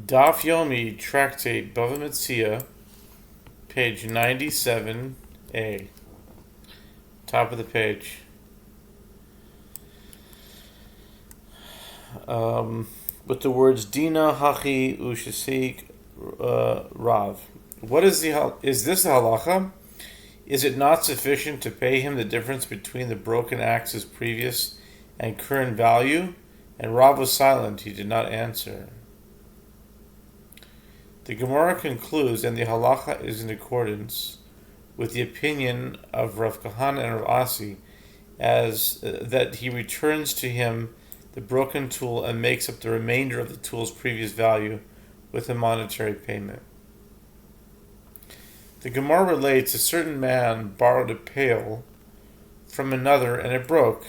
Daf Yomi, Tractate, Bava Metzia, page 97a. Top of the page. With the words Dina, Hachi, Ushasik, Rav. Is this the halacha? Is it not sufficient to pay him the difference between the broken axe's previous and current value? And Rav was silent, he did not answer. The Gemara concludes, and the halacha is in accordance with the opinion of Rav Kahana and Rav Asi, as that he returns to him the broken tool and makes up the remainder of the tool's previous value with a monetary payment. The Gemara relates a certain man borrowed a pail from another and it broke.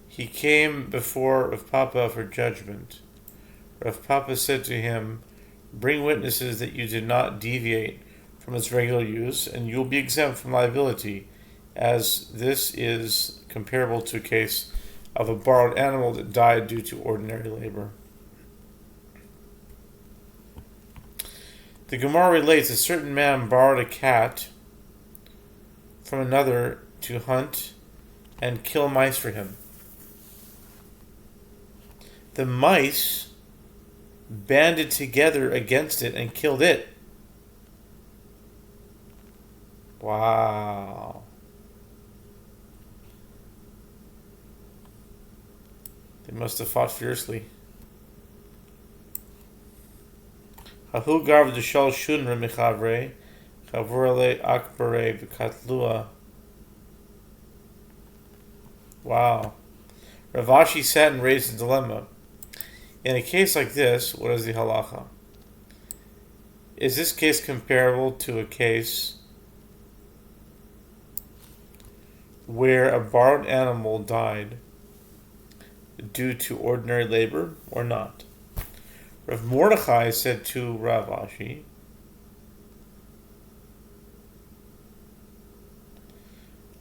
He came before Rav Papa for judgment. Rav Papa said to him, "Bring witnesses that you did not deviate from its regular use, and you will be exempt from liability, as this is comparable to a case of a borrowed animal that died due to ordinary labor." The Gemara relates a certain man borrowed a cat from another to hunt and kill mice for him. The mice banded together against it and killed it. Wow. They must have fought fiercely. Hahu garv d'shal shunra mechavre, chavurale akbare v'katlua. Wow. Rav Ashi sat and raised a dilemma. In a case like this, what is the halacha? Is this case comparable to a case where a borrowed animal died due to ordinary labor or not? Rav Mordechai said to Rav Ashi,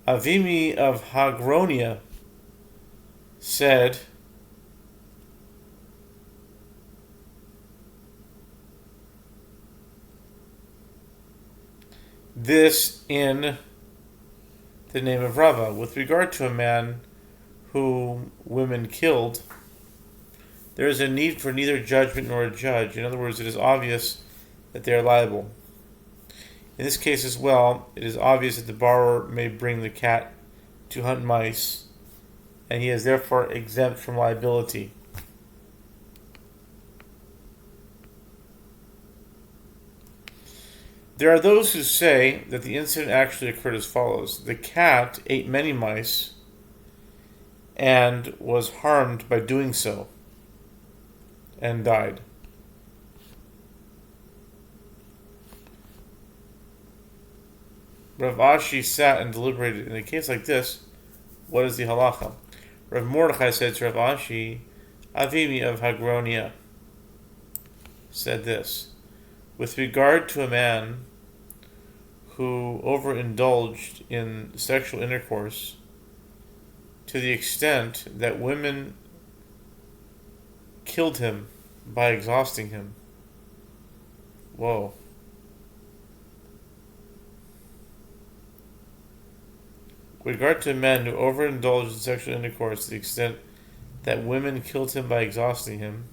Avimi of Hagronia said, this in the name of Rava. With regard to a man whom women killed, there is a need for neither judgment nor a judge. In other words, it is obvious that they are liable. In this case as well, it is obvious that the borrower may bring the cat to hunt mice, and he is therefore exempt from liability. There are those who say that the incident actually occurred as follows. The cat ate many mice and was harmed by doing so and died. Rav Ashi sat and deliberated. In a case like this, what is the halacha? Rav Mordechai said to Rav Ashi, Avimi of Hagronia said this: with regard to a man who overindulged in sexual intercourse to the extent that women killed him by exhausting him. Whoa. With regard to a man who overindulged in sexual intercourse to the extent that women killed him by exhausting him,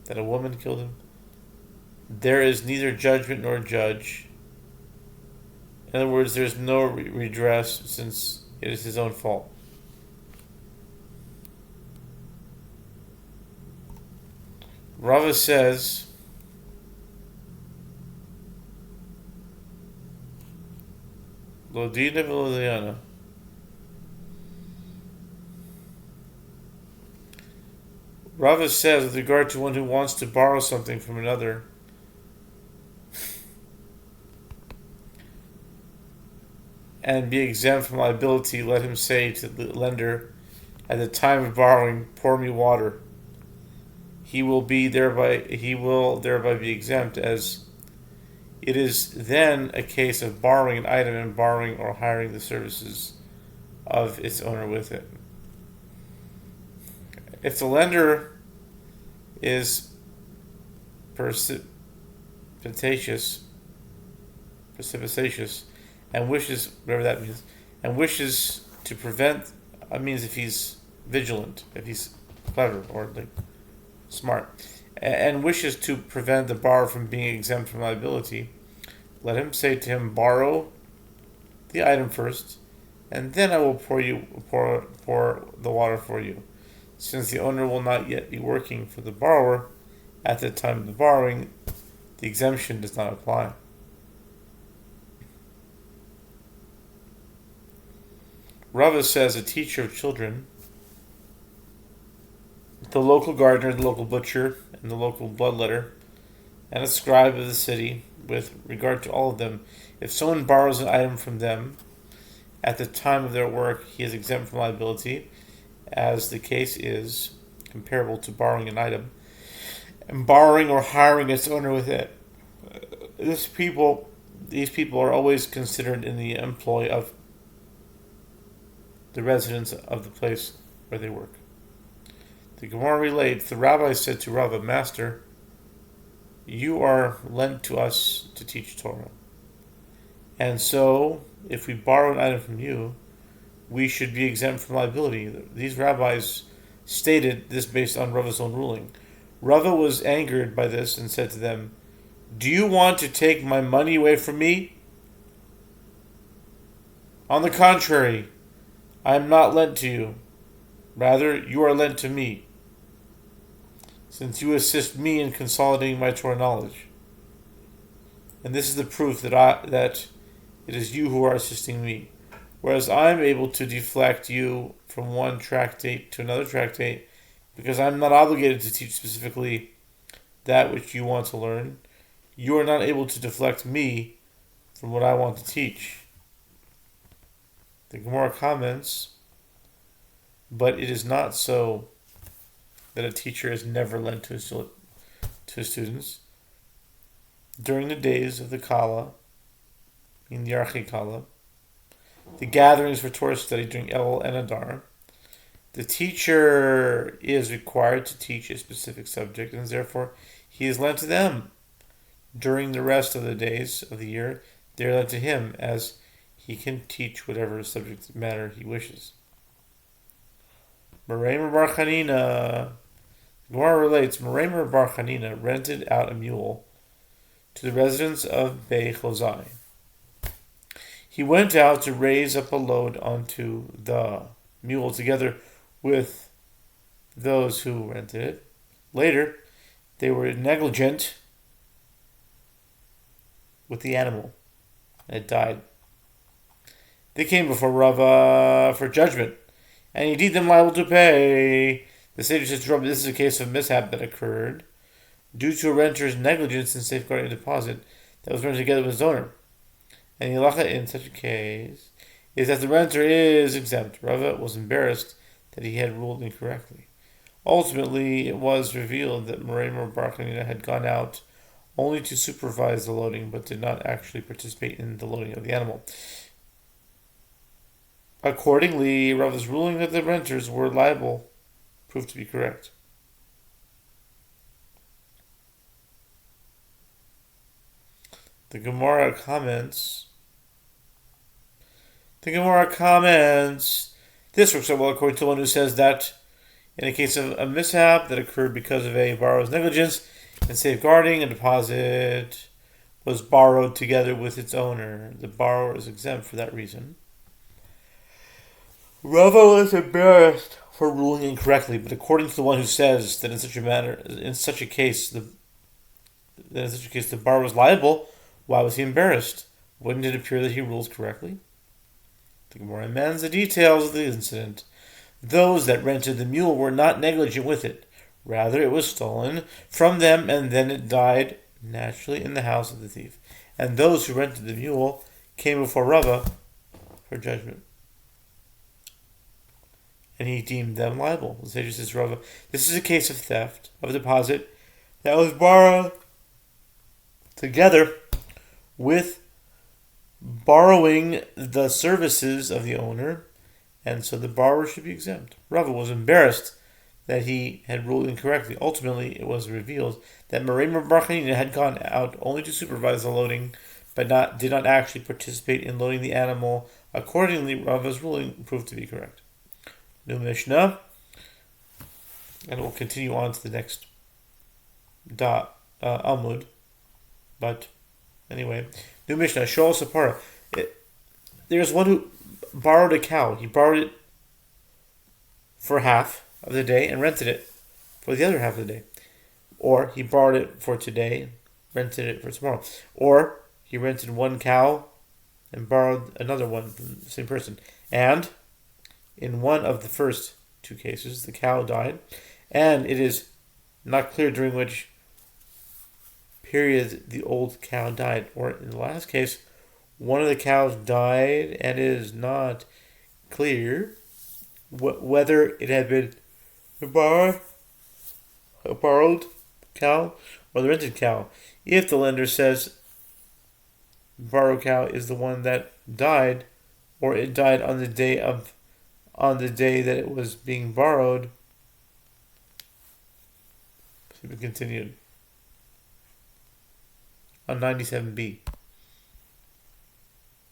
that a woman killed him, there is neither judgment nor judge. In other words, there is no redress since it is his own fault. Rava says, Lodina v'lodiana. Rava says, with regard to one who wants to borrow something from another, and be exempt from liability, let him say to the lender, at the time of borrowing, pour me water. He will thereby be exempt, as it is then a case of borrowing an item and borrowing or hiring the services of its owner with it. If the lender is precipitatious, and wishes, whatever that means, and wishes to prevent, means if he's vigilant, if he's clever or like smart, and wishes to prevent the borrower from being exempt from liability, let him say to him, borrow the item first, and then I will pour the water for you, since the owner will not yet be working for the borrower at the time of the borrowing. The exemption does not apply. Rava says a teacher of children, the local gardener, the local butcher, and the local bloodletter, and a scribe of the city, with regard to all of them, if someone borrows an item from them at the time of their work, he is exempt from liability, as the case is comparable to borrowing an item, and borrowing or hiring its owner with it. These people are always considered in the employ of the residents of the place where they work. The Gemara relates, the rabbi said to Rava, Master, you are lent to us to teach Torah. And so, if we borrow an item from you, we should be exempt from liability. These rabbis stated this based on Rava's own ruling. Rava was angered by this and said to them, do you want to take my money away from me? On the contrary, I am not lent to you. Rather, you are lent to me, since you assist me in consolidating my Torah knowledge. And this is the proof that it is you who are assisting me, whereas I am able to deflect you from one tractate to another tractate, because I am not obligated to teach specifically that which you want to learn. You are not able to deflect me from what I want to teach. The Gemara comments, but it is not so that a teacher is never lent to his students. During the days of the Kala, in the Archi Kala, the gatherings for Torah study during Elul and Adar, the teacher is required to teach a specific subject, and therefore he is lent to them. During the rest of the days of the year, they are lent to him, as he can teach whatever subject matter he wishes. Mereimer Bar Chanina, Gemara relates, Mereimer Bar Chanina rented out a mule to the residents of Bei Chozai. He went out to raise up a load onto the mule together with those who rented it. Later, they were negligent with the animal, and it died. They came before Rava for judgment, and he deemed them liable to pay. The sage said to Rava, this is a case of mishap that occurred due to a renter's negligence in safeguarding a deposit that was rented together with his owner. And the halacha in such a case is that the renter is exempt. Rava was embarrassed that he had ruled incorrectly. Ultimately, it was revealed that Mereimer Bar Chanina had gone out only to supervise the loading, but did not actually participate in the loading of the animal. Accordingly, Rava's ruling that the renters were liable proved to be correct. The Gemara comments, this works out well according to one who says that in a case of a mishap that occurred because of a borrower's negligence in safeguarding, a deposit was borrowed together with its owner. The borrower is exempt for that reason. Rava was embarrassed for ruling incorrectly, but according to the one who says that in such a case the borrower was liable, why was he embarrassed? Wouldn't it appear that he ruled correctly? The Gemara amends the details of the incident. Those that rented the mule were not negligent with it. Rather, it was stolen from them, and then it died naturally in the house of the thief. And those who rented the mule came before Rava for judgment, and he deemed them liable. The sage says, Rava, this is a case of theft of a deposit that was borrowed together with borrowing the services of the owner, and so the borrower should be exempt. Rava was embarrassed that he had ruled incorrectly. Ultimately, it was revealed that Merayim Bar Chanina had gone out only to supervise the loading, but did not actually participate in loading the animal. Accordingly, Rava's ruling proved to be correct. New Mishnah, and we'll continue on to the next Amud. But anyway, new Mishnah, Shoal Sapara. There's one who borrowed a cow. He borrowed it for half of the day and rented it for the other half of the day. Or he borrowed it for today, rented it for tomorrow. Or he rented one cow and borrowed another one from the same person. And in one of the first two cases, the cow died, and it is not clear during which period the old cow died. Or in the last case, one of the cows died, and it is not clear whether it had been a borrowed cow or the rented cow. If the lender says borrowed cow is the one that died, or it died on the day that it was being borrowed. So we continued on 97b.